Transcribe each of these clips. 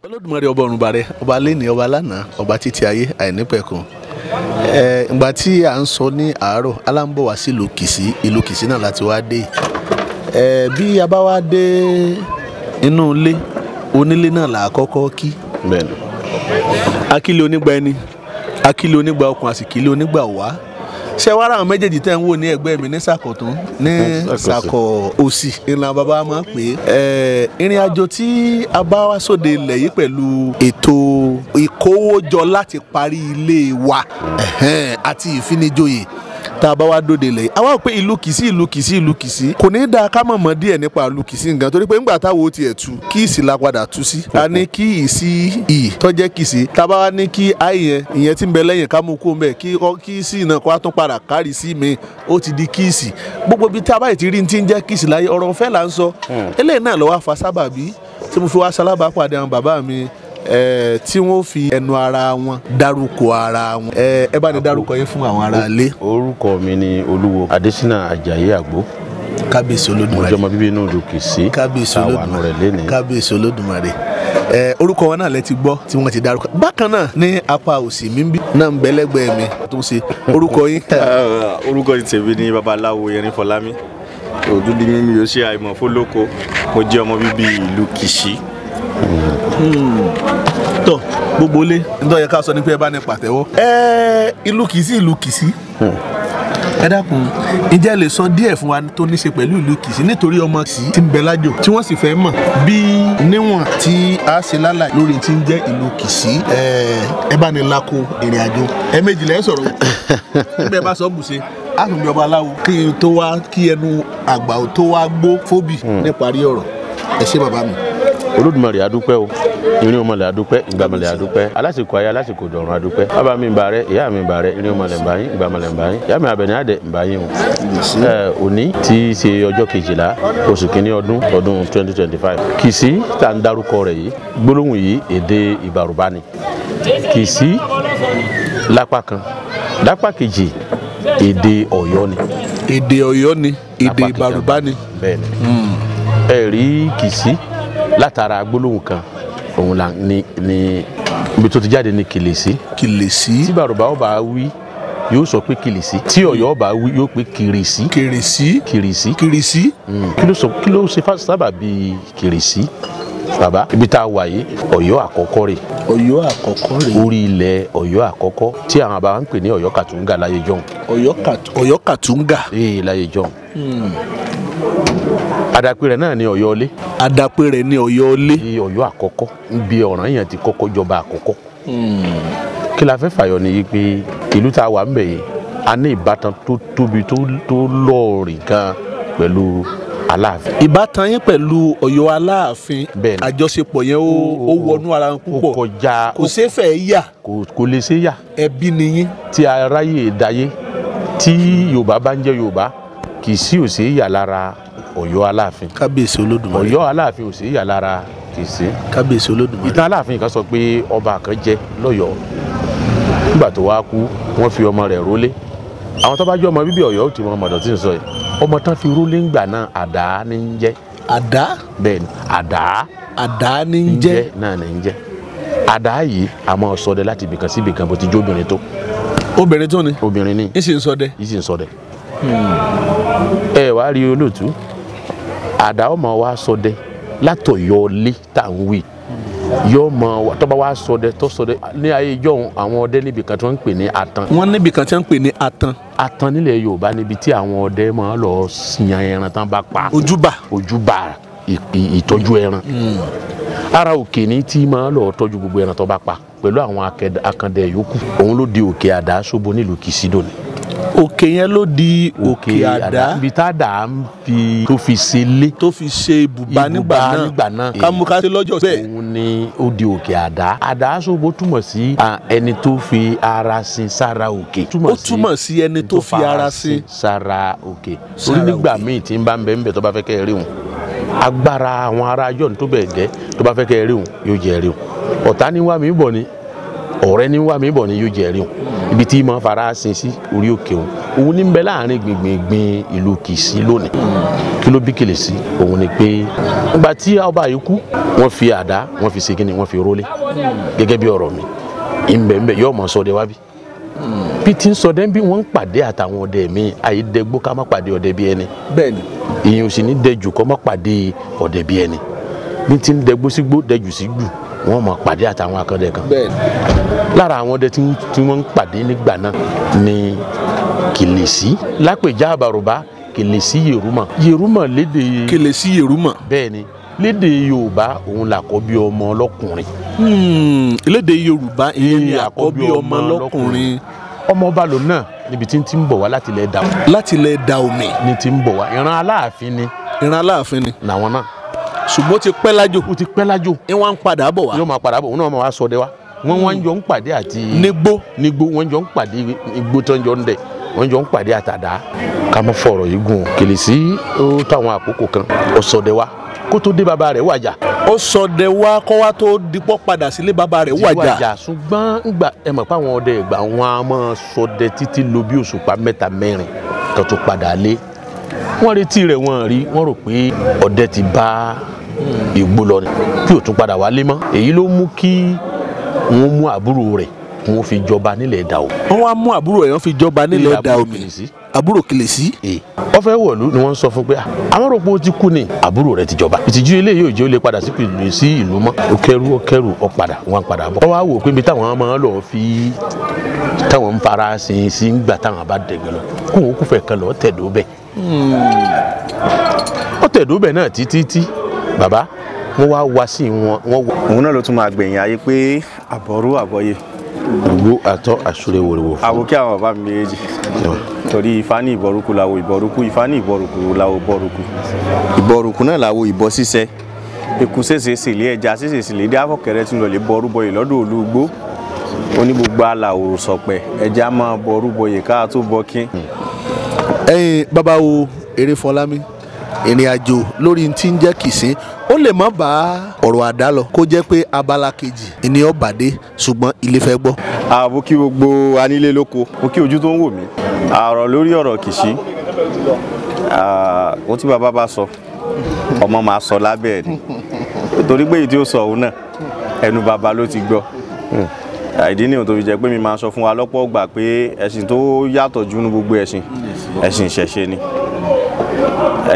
Olódùmarè ọba ọ̀run bàrẹ̀ ọba lẹ́ni ọba lánàá ọba títí ayé àìnípẹ̀kun. Ìgbà tí à ń sọ ní àárọ̀ aláǹbọ̀ wá sí ìlú Kìsì náà láti wá dé. Bí a bá wá dé inú ilé onílé náà là á kọ́kọ́ kí. Akílé onígbà ẹni akílé onígbà ọkùn àsìkílé onígbà wá. Ṣé wàá ráwọn méjèèjì tẹ́ ń wò ní ẹgbẹ́ mi ní sàkọ̀tún ní sàkọ̀ òsì ìlànà bàbá máa ń pè é. Ìrìn àjò tí a bá wá sóde ilẹ̀ yìí pẹ̀lú ètò ìkówójọ láti parí ilé wa àti ìfinijoyè tá a bá wá dóde ilẹ̀ yìí. Àwa ò pé ìlú Kìsì kò ní dáa ká mọ̀ mọ́ díẹ̀ nípa ìlú Kìsì nǹkan torí pé ńgbà táwo tiẹ̀ tú Kíìsì la padà tú sí. A ní kí ìsí ì tọ́jẹ́ Kìsì tá a bá wá ní kí àì ìyẹn tí ń bẹ lẹ́yìn ká mú kó ń bẹ̀ kí sí náà kó wá tún padà kárí sí mi ó ti di Kíìsì. Gbogbo ibi tí a bá ti rí ti ń jẹ́ Kíìsì láyé ọ̀rọ̀ ọ̀fẹ́ là ń sọ. Eléyìí náà ló wá fa sábàbí tí mo fi wá ṣalábàápàdé àwọn bàbá mi tí wọ́n fi ẹnu ara wọn dárúkọ ara wọn. Ẹ bá ní dárúkọ yín fún àwọn ará ilé. Orúkọ mi ni Olúwo Adésínà Àjàyí Àgbó. Kábíyèsí Olódùmarè. Ọjọ́ ọmọ bíbí inú ìlú Kìsì. Kábíyèsí Olódùmarè. Kábíyèsí Olódùmarè. Orúkọ wọn náà lẹ ti gbọ́ tí wọ́n ti dárúkọ. Bákan náà ní apá òsì mi bí náà ń bẹ lẹ́gbẹ̀ẹ́ mi tó ń ṣe orúkọ yín. Orúkọ tèmi ni Babaláwo Yẹrin Fọlámi. Òdúdí mi yóò ṣe àìmọ̀ fólókó. Mo jẹ́ ọmọ bíbí ìlú Kìsì. Tọ́ gbogbo ilé nítorí yẹ ká sọ ní pé ẹ bá ní pàtẹ́wọ́. Ìlú Kìsì. Ẹ dákun ǹjẹ́ lè sọ díẹ̀ fún wa tó ní ṣe pẹ̀lú ìlú Kìsì nítorí ọmọ Kìsì tí ń bẹ lájò tí wọ́n sì fẹ́ mọ̀ bí níwọ̀n tí a ṣe lálàyé lórí tí ń jẹ́ ìlú Kìsì. Ẹ bá ní lákò ìrìn àjò méjì lẹ́ sọ̀rọ̀ níbẹ̀ bá sọ bùṣe àtúnbí ọba aláwo kí ẹnu àgbà tó wá gbó fóbì níparí ọ̀rọ̀. Ẹ ṣé bàbá mi. Olódùmarè adúpẹ́ o, irin ọmọlẹ̀ adúpẹ́, ìgbàmọlẹ̀ adúpẹ́, alásìkò ayé alásìkò dọ̀run adúpẹ́. Bàbá mi ń bá rẹ, ìyá mi ń bá rẹ, irin ọmọlẹ̀ ń bá yín, ìgbàmọlẹ̀ ń bá yín, ìyá mi Àbẹ̀ní Àdẹ̀ ń bá yín o. Òní tí í ṣe ọjọ́ 12 oṣù kìíní ọdún 2025. Kìsì tá ń dárúkọ rẹ̀ yìí, gbólóhùn yìí èdè Ìbàrùbá ni. Kìsì lápá kan, lápá kejì èdè Ọ̀yọ́ ni. Èdè Ọ̀yọ́ ni, èdè Ìbàrùbá ni. Bẹ́ẹ̀ni. Ẹ rí Kìsì látara gbólóhùn kan òun là ní ibi tó ti jáde ní Kìlìsì. Kìlìsì. Tí Bàrùbá ó bá wí yóò sọ pé Kìlìsì. Tí Ọ̀yọ́ bá wí yóò pé Kìrìsì. Kìrìsì. Kí ló ṣe sábà bí Kìrìsì? Bàbá ibi tá a wà yìí Ọ̀yọ́ àkọ́kọ́ rẹ̀. Ọ̀yọ́ àkọ́kọ́ rẹ̀. Orí ilẹ̀ Ọ̀yọ́ àkọ́kọ́ tí àwọn bàbá ń pè ní Ọ̀yọ́ Kàtúngà láyé jọ̀hún. Ọ̀yọ́ Kàtúngà. Láyé jọ̀hún. Àdàpè rẹ̀ náà ni Ọ̀yọ́ Ilé. Àdàpè rẹ̀ ni Ọ̀yọ́ Ilé. Ọ̀yọ́ àkọ́kọ́ níbi ọ̀ràn yẹn ti kọ́kọ́ jọba àkọ́kọ́. Kí la fẹ́ fàyọ ni pé ìlú tá a wà ń bẹ̀ yìí a ní ìbátan tó tóbi tó lọ́ọ̀rìn gan pẹ̀lú Aláàfin. Ìbátan yín pẹ̀lú Ọ̀yọ́ Aláàfin àjọṣepọ̀ yẹn ó wọnú ara wọn púpọ̀. Kò ṣeé fẹ́ yà. Kò lè ṣe yà. Ẹbí ni yín. Tí aráyé dayé tí Yorùbá bá ń jẹ́ Yorùbá Kìsì ò ṣe yà lára Ọ̀yọ́ Aláàfin. Kábíyèsí Olódùmarè. Ọ̀yọ́ Aláàfin ò sí yà lára Kìsì. Kábíyèsí Olódùmarè. Ìtàn Aláàfin kan sọ pé ọba kan jẹ lọ́yọ̀ọ́ nígbà tó wá kú wọ́n fi ọmọ rẹ̀ rólé. Àwọn tó bá jẹ́ ọmọ bíbí Ọ̀yọ́ tí wọ́n mọ̀dọ̀ tí ń sọ yìí ọmọ tán fi rólé ńgbà náà àdá ní ń jẹ́. Àdá. Bẹ́ẹ̀ni àdá ní ń jẹ́. náà ní ń jẹ́. Àdá yìí a máa ṣọdẹ láti ibìkan sí ibìkan bó ti jó obìnrin tó. Obìnrin tó ni. Obìnrin ni. Yìí sì ń ṣọdẹ. Ẹ wá rí olóòtú àdá ọmọ wa ṣọdẹ látọ̀yọ́ Ilé tá à ń wí yóò mọ tọ́ba wa ṣọdẹ tó ṣọdẹ ní ayé ìjọ́un àwọn ọdẹ níbi kan tí wọ́n ń pè ní atan. Wọ́n níbi kan tí wọ́n ń pè ní atan. Atan nílẹ̀ Yorùbá níbi tí àwọn ọdẹ máa lọ yan ẹran tán bá pa. Ojúbà ìtọ́jú ẹran. Ara òkè ní tí máa lọ tọ́jú gbogbo ẹran tó bá pa pẹ̀lú àwọn akandẹ yòókù òun ló di òkè àdá ṣóbo nílùú Kìsì dòní. Òkè yẹn ló di òkè àdá. Ibi tá a dà ń fi tó fi ṣe lé. Tó fi ṣe ibùba nígbà náà. Kámúkásí lọ́jọ́ bẹ́ẹ̀. Òun ni ó di òkè àdá. Àdá ṣóbo túmọ̀ sí ẹni tó fi ara sin sára òkè. Ó túmọ̀ sí ẹni tó fi ara sin sára òkè. Torí nígbà míì tí ń bá ń bẹ ń bẹ tó bá fẹ́ kẹ́ ẹ rí òun. Agbára àwọn ará Jọ́ọ̀nù tó bẹ̀ gẹ́ tó bá fẹ́ kẹ́ ẹ rí òun yóò jẹ́ rí òun. Ọ̀tá ní wá mi bọ̀ ni ọ̀rẹ́ ní wà mí bọ̀ ni yóò jẹ́ rí wọn ibi tí mo fara sin sí orí òkè wọn òun ní bẹ láàrin gbìngbìn ìlú Kìsì lónìí kí ló bí Kìlìsí òun ni pé nígbà tí ọba yìí kú wọ́n fi àdá wọ́n fi segin ni wọ́n fi rólé gẹ́gẹ́ bí ọ̀rọ̀ mi ìmbẹ̀mbẹ̀ yóò mọ̀ sọdẹ wá bí tí ń sọdẹ bí wọ́n ń pàdé àtàwọn ọdẹ mi àyídẹ́gbó ká má pàdé ọdẹ bí ẹni bẹ́ẹ̀ni ìyẹn ò sì ní dẹjù kọ́ má pàdé ọdẹ bí ẹni bí tí ń dẹgbó sígbó dẹjù sígbù wọ́n mọ̀ pàdé àtàwọn akọ́dẹ kan lára àwọn ọdẹ tí wọ́n ń pàdé nígbà náà ni Kìlìsí lápèjá àbàrùbá Kìlìsí Yerúmọ̀ lédè Kìlìsí Yerúmọ̀ bẹ́ẹ̀ni lédè Yorùbá òun làkọ́bí ọmọ ọlọ́kùnrin lédè Yorùbá ìyẹn ni àkọ́bí ọmọ ọlọ́kùnrin ọmọ ọba lòun náà níbi tí ń ti ń bọ̀ wá láti ilẹ̀ Dahomey ní ti ń bọ̀ wá ìran Aláàfin ni làwọn náà ṣùgbọ́n ó ti pẹ́ lájò ní wọ́n ń padà bọ̀ wá yóò máa padà bọ̀ òun náà máa wá sọdẹ wá wọ́n jọ ń pàdé àti nígbó wọ́n jọ ń pàdé igbó tó ń jọ ń dẹ̀ wọ́n jọ ń pàdé àtàdá ká mọ́ fọ̀rọ̀ yìí gùn Kìlìsí ó táwọn àkókò kan ó sọdẹ wá kó tó dé bàbá rẹ̀ wàjà ó sọdẹ wá kó wá tó dipọ́ padà sílé bàbá rẹ̀ wàjà ṣùgbọ́n ńgbà ẹ mọ̀ pé àwọn ọdẹ ìgbà wọn a máa sọdẹ títí lọ bí òṣùpá 3 4 kan tó padà lé wọ́n retí rẹ̀ wọ́n rí wọ́n rò pé ọdẹ ti bá igbó lọ ni kí ò tún padà wálé mọ́ èyí ló mú kí wọ́n mú àbúrò rẹ̀ kí wọ́n fi jọba nílẹ̀ Dahomey. wọ́n wá mú àbúrò rẹ̀ wọ́n fi jọba nílẹ̀ Dahomey àbúrò Kìlìsí. ó fẹ́ wọ̀lú ni wọ́n sọ fún pé àwọn rò pé ó ti kú ni àbúrò rẹ̀ ti jọba ìtìjú eléyìí ò jẹ́ ó lè padà sí ìlú mọ́ ó kẹ́rù ó padà bọ̀. ó wá wò pé ibi táwọn máa lọ fi táwọn ń fara sin sí ń gbà táwọn bá dẹ̀gbẹ́ lọ kó wọn kú fẹ́ kan lọ tẹ̀dó bẹ́ẹ̀. ó tẹ̀dó bẹ́ẹ̀ náà títí bàbá wọ́n wá wá sí wọn. òun náà ló tún máa gbẹ̀yìn ayé pé àbọ̀rú àbọ̀yé gbogbo àtọ́ àṣúrẹ́ wòrèwò fún. àwòkí àwọn bàbá mi méjì torí Ifá ní ìbọ̀rùkù làwọ̀ ìbọ̀rùkù Ifá ní ìbọ̀rùkù làwọ̀ ìbọ̀rùkù náà làwọ̀ ìbọ̀ ṣiṣẹ́ eku ṣèṣe sílé ẹja ṣèṣe sílé dé afọkẹrẹ tí ń lọ lè bọrú bọyè lọ́dọ̀ olúgbó oní gbogbo àlàó sọpẹ ẹja máa bọrú bọyè ká tó bọ kí. bàbá wo Erinfọlámi ìrìn àjò lórí tí ń jẹ́ Kìsì ó lè má bá ọ̀rọ̀ àdá lọ kó jẹ́ pé abala kejì ènìyàn bàdé ṣùgbọ́n ilé fẹ́ gbọ́. ààbò kí gbogbo anílé lóko mo kí ojú tó ń wò mí àrọ̀ lórí ọ̀rọ̀ Kìsì ohun tí bàbá bá sọ ọmọ máa sọ lábẹ́ ẹ̀ ni nítorí pé èyí tí ó sọ òun náà ẹnu bàbá ló ti gbọ́ ìdí nìyẹn tó fi jẹ́ pé mi máa sọ fún wa lọ́pọ̀ gbà pé ẹ̀sìn tó yàtọ̀ jù ní gbogbo ẹ̀sìn ìṣẹ̀ṣe ni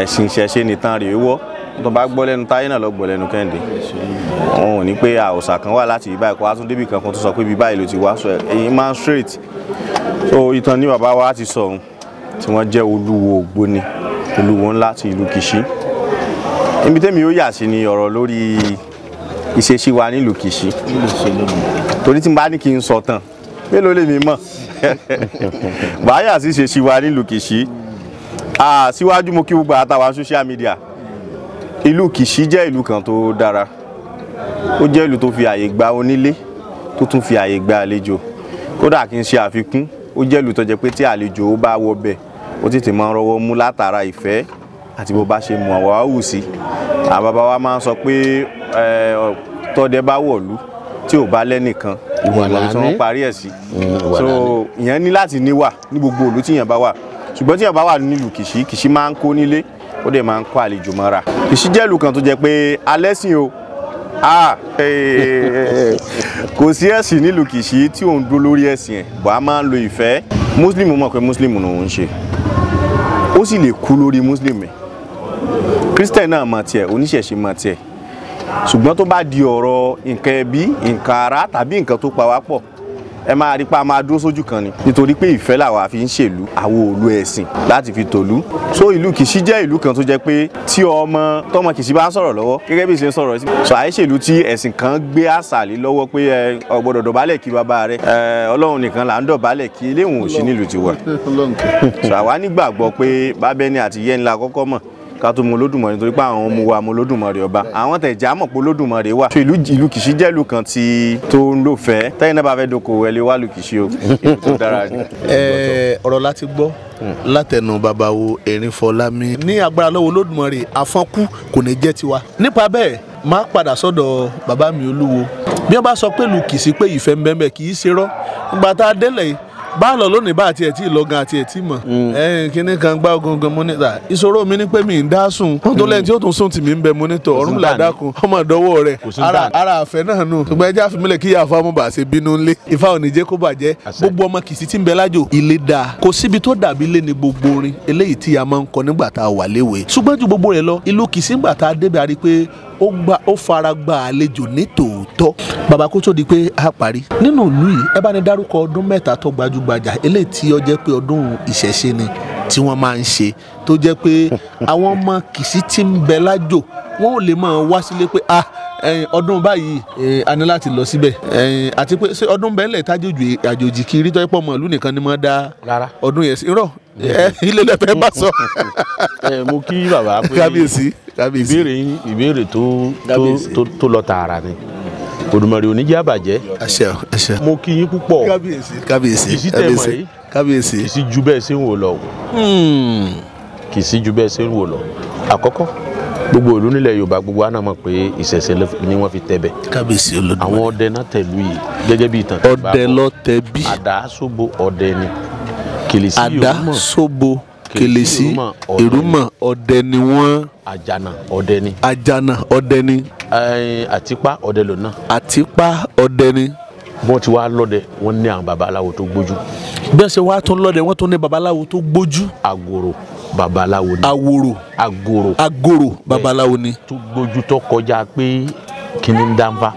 ẹ̀sìn ìṣẹ̀ṣe nìtàn rèé wọ́ tó bá gbọ́ lẹ́nu Táyé náà lọ gbọ́ lẹ́nu Kẹ́hìndé wọn ò ní pé àwòsàn kan wà láti ibà ẹ̀kọ́ atún débì kan tó sọ pé bíbá ìlú ti wá sọ èyí máa ń straight so ìtàn ní bàbá wa ti sọ ohun tí wọ́n jẹ́ olúwo Ògbóni olúwo ńlá ti ìlú Kìsì ibi tẹ́mi yóò yà sí ni ọ̀rọ̀ lórí ìṣesí wa nílùú Kìsì torí tí n bá ní kí n sọ tán mélòó lè mi mọ̀ báyà sí ìṣesí wa nílùú Kìsì síwájú mo kí gbogbo àtàwọn social media ìlú Kìsì jẹ́ ìlú kan tó dára ó jẹ́ ìlú tó fi àyè gba onílé tó tún fi àyè gba àlejò kódà kí n ṣe àfikún ó jẹ́ ìlú tó jẹ́ pé tí àlejò ó bá wọ bẹ̀ ó tètè máa ń rọwọ́ mú látara ìfẹ́ àti bó bá ṣe mú àwọn àwù sí àwọn bàbá wa máa ń sọ pé tọ́dẹ bá wọ̀lú tí ò bá lẹ́nìkan ìwọ̀n tí wọ́n parí ẹ̀ sí so ìyẹn ní láti níwà ní gbogbo ìlú tí ìyẹn bá wà ṣùgbọ́n tí ìyẹn bá wà nílùú Kìsì Kìsì máa ń kó nílé ó dẹ̀ máa ń kó àlejò mọ́ra Kìsì jẹ́ ìlú kan tó jẹ́ pé alẹ́sìn o kò sí ẹ̀sìn nílùú Kìsì tí òun dúró lórí ẹ̀sìn ẹ̀ bọ́ a máa ń lo ìfẹ́ Muslim mọ̀ pé Muslim ni òun ń ṣe ó sì lè kú lórí Muslim ẹ̀ Christian náà mọ̀ tiẹ̀ oníṣẹ̀ṣe mọ̀ tiẹ̀ ṣùgbọ́n tó bá di ọ̀rọ̀ nǹkan ẹbí nǹkan ara tàbí nǹkan tó pa wá pọ̀ ẹ máa rí pa máa dúró sójú kan ni nítorí pé ìfẹ́ làwa fi ń ṣèlú àwọn òlu ẹ̀sìn láti fi tòlú so ìlú Kìsì jẹ́ ìlú kan tó jẹ́ pé tí tọmọ Kìsì bá ń sọ̀rọ̀ lọ́wọ́ gẹ́gẹ́ bí ṣe ń sọ̀rọ̀ sí so àìṣèlú tí ẹ̀sìn kan gbé àṣà lé lọ́wọ́ pé ò gbọ́dọ̀ dọ̀bálẹ̀ kí bàbá rẹ̀ Ọlọ́run nìkan là ń dọ̀bálẹ̀ kí eléwọ̀n ò sí nílùú tiwa so àwa nígbàgbọ́ pé bábẹ́ni àti yẹ́nì la kọ́kọ́ mọ̀ ká tó mọ Olódùmarè nítorí pé àwọn ọmọ wa mọ Olódùmarè ọba àwọn tẹ̀já mọ̀ pé Olódùmarè wà. ìlú Kìsì jẹ́ ìlú kan tó ń lò fẹ́ tẹ́yìn náà bá fẹ́ dókòwò ẹ lè wá ìlú Kìsì o ìlú tó dára ni. ọ̀rọ̀ láti gbọ́ látẹnu bàbá wo Erinfọlámi ní agbára lọ́wọ́ Olódùmarè àfọ́nkú kò ní jẹ́ tiwa nípa bẹ́ẹ̀ máa padà sọ́dọ̀ bàbá mi Olúwo bí wọ́n bá sọ pé lu Kìsì pé ìfẹ́ ń bẹ́ẹ̀ kì í ṣe rọ́ nígbà tá a délẹ̀ yìí bá a lọ lónìí bá àti ẹ̀ tí ì lọ́gàn àti ẹ̀ tí ì mọ̀ kíní kan gbá ogungan mọ́nítà ìṣòro mi ni pé mi ń dá sùn wọ́n tó lẹ́yìn tí ó tún sùn tì mí ń bẹ mọ́nítọ̀ ọ̀run làdákun ọmọ ìdánwò rẹ̀ ara àfẹ́ náà nù ṣùgbọ́n ẹjẹ́ àfimílẹ̀ kí ìyá àfọwọ́mọ bá ṣe bínú ńlé Ifá ò ní jẹ́ kó bàjẹ́ gbogbo ọmọ Kìsì tí ń bẹ lájò ilé dáa kò síbi tó dàbí lé ní gbogbo orin eléyìí tí a máa ń kọ nígbà tá a wà léwe ṣùgbọ́n ju gbogbo rẹ̀ lọ ìlú Kìsì ńgbà tá a débẹ̀ a rí pé ó fara gba àlejò ní tòótọ́ bàbá kó tó di pé a parí nínú ìlú yìí ẹ bá ní dárúkọ ọdún mẹ́ta tó gbajúgbajà eléyìí tí ó jẹ́ pé ọdún ìṣẹ̀ṣe ni tí wọ́n máa ń ṣe tó jẹ́ pé àwọn ọmọ Kìsì tí ń bẹ lájò wọ́n ò lè máa wá sílé pé ọdún báyìí a ní láti lọ síbẹ̀ àti pé ṣé ọdún bẹ́ẹ̀ lẹ̀ tájòjì àjòjì kiri tó yẹ pọ̀ mọ́ ìlú nìkan ni wọ́n dá ọdún yẹn sí irọ́ ilé lẹ́fẹ̀ẹ́ bá sọ. mo kí bàbá pé kábíyèsí ìbéèrè tó lọ tààrà ni Olódùmarè ò ní jẹ́ àbàjẹ́. àṣẹ. mo kí yín púpọ̀. kábíyèsí Kìsì tẹ̀ mọ́ yìí. kábíyèsí. Kìsì ju bẹ́ẹ̀ ṣe ń wò lọ. Kìsì ju bẹ́ẹ̀ ṣe ń wò lọ. àkọ́kọ́ gbogbo ìlú nílẹ̀ Yorùbá gbogbo àná mọ̀ pé ìṣẹ̀ṣe ni wọ́n fi tẹ̀bẹ̀. kábíyèsí Olódùmarè. àwọn ọdẹ náà tẹ̀lú yìí gẹ́gẹ́ bí ìtàn. ọdẹ lọ tẹ bí. àdá sóbo ọdẹ ni. Kìlìsí àdá sóbo Kìlìsí Èrúmọ̀ ọdẹ ni wọ́n. àjànà ọdẹ ni. àjànà ọdẹ ni. àtìpá ọdẹ lòna. àtìpá ọdẹ ni. wọ́n ti wá lọ́dẹ wọ́n ní àwọn babaláwo tó gbójú. bí wọ́n ṣe wá tún lọ́dẹ wọ́n tún ní babaláwo tó gbójú. àgòrò babaláwo ni. àgòrò babaláwo ni. tó gbójú tó kọjá pé kíní ń dánfà.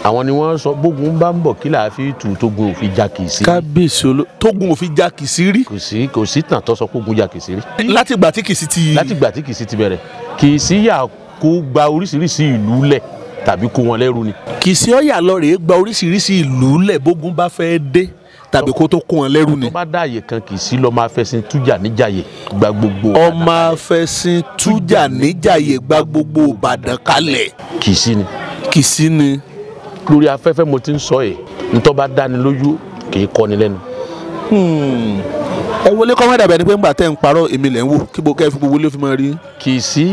àwọn ni wọ́n sọ bógun bá ń bọ̀ kí làá fi tù tógun òfin já Kìsì. kábíyèsí tógun òfin já Kìsì rí. kò sí tàn tó sọ pógun já Kìsì rí. látìgbà tí Kìsì ti bẹ̀rẹ̀ Kìsì yà kó gba oríṣiríṣi ìlú lẹ̀ tàbí kó wọn lẹ́rú ni. Kìsì ọ̀yà lọ rèé gba oríṣiríṣi ìlú lẹ̀ bógun bá fẹ́ dé tàbí kó tó kó wọn lẹ́rú ni. tó bá dáàyè kan Kìsì lọ́ọ́ máa fẹsẹ̀ tújà níjàyè gba gbogbo. ọmọ afẹsìn tújà níjàyè gba gbogbo Ìbàdàn kalẹ̀. Kìsì ni. lórí afẹ́fẹ́ mo ti ń sọ ẹ̀ ntọ́ bá dáni lójú kì í kọ́ni lẹ́nu. ẹ wọlé kọ́ mẹ́ta bẹ́ẹ̀ ni pé ńgbà tẹ́ ń parọ́ èmi lẹ́ ń wò kí kẹ́ fi gbogbo ilé fi máa rí. Kìsì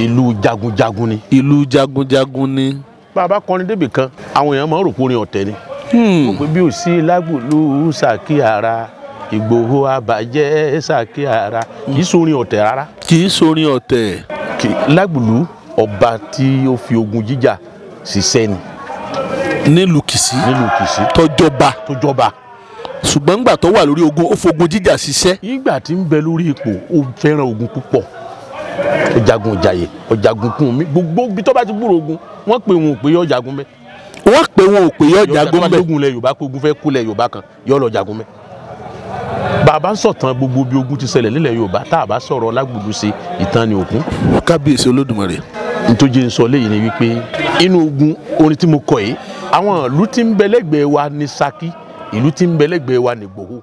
ìlú jagunjagun ni. ìlú jagunjagun ni. bàbá kọrin débì kan àwọn èèyàn máa ń rò pé orin ọ̀tẹ̀ ni. mo pe bí o sí lágbòlú Ṣàkí Ara Ìgbòho àbàjẹ́ Ṣàkí Ara kì í sórin ọ̀tẹ̀ rárá. kì í sórin ọ̀tẹ̀. lágbòlú ọba tí ó fi ogun jíjà ṣiṣẹ́ ni. nílùú Kìsì tọjọba ṣùgbọ́n ńgbà tó wà lórí ogun ó fogun jíjà ṣiṣẹ́. ìgbà tí ń bẹ lórí ipò ó fẹ́ràn ogun púpọ̀ ọjàgun ìjàyè ọjàgun kún mi gbogbo bí tó bá ti gbúrò ogun wọ́n pè wọn ò pé yọ jagun mẹ́. wọ́n pè wọn ò pé yọ jagun mẹ́. yọjàgun lẹ Yorùbá pé ogun fẹ́ kú lẹ Yorùbá kan yọ lọ jagun mẹ́. bàbá ń sọ̀tàn gbogbo bí ogun ti ṣẹlẹ̀ nílẹ̀ Yorùbá tá a bá sọ̀rọ̀ Lágbòlú ṣe ìtàn ni òkun. kábíyèsí Olódùmarè. nítorí ń sọ léyìí ni wípé inú ogun orin tí mo kọ yìí àwọn ìlú tí ń bẹ lẹ́gbẹ̀ẹ́ wa ní Ṣakí ìlú tí ń bẹ lẹ́gbẹ̀ẹ́ wa ní Ìgbòho.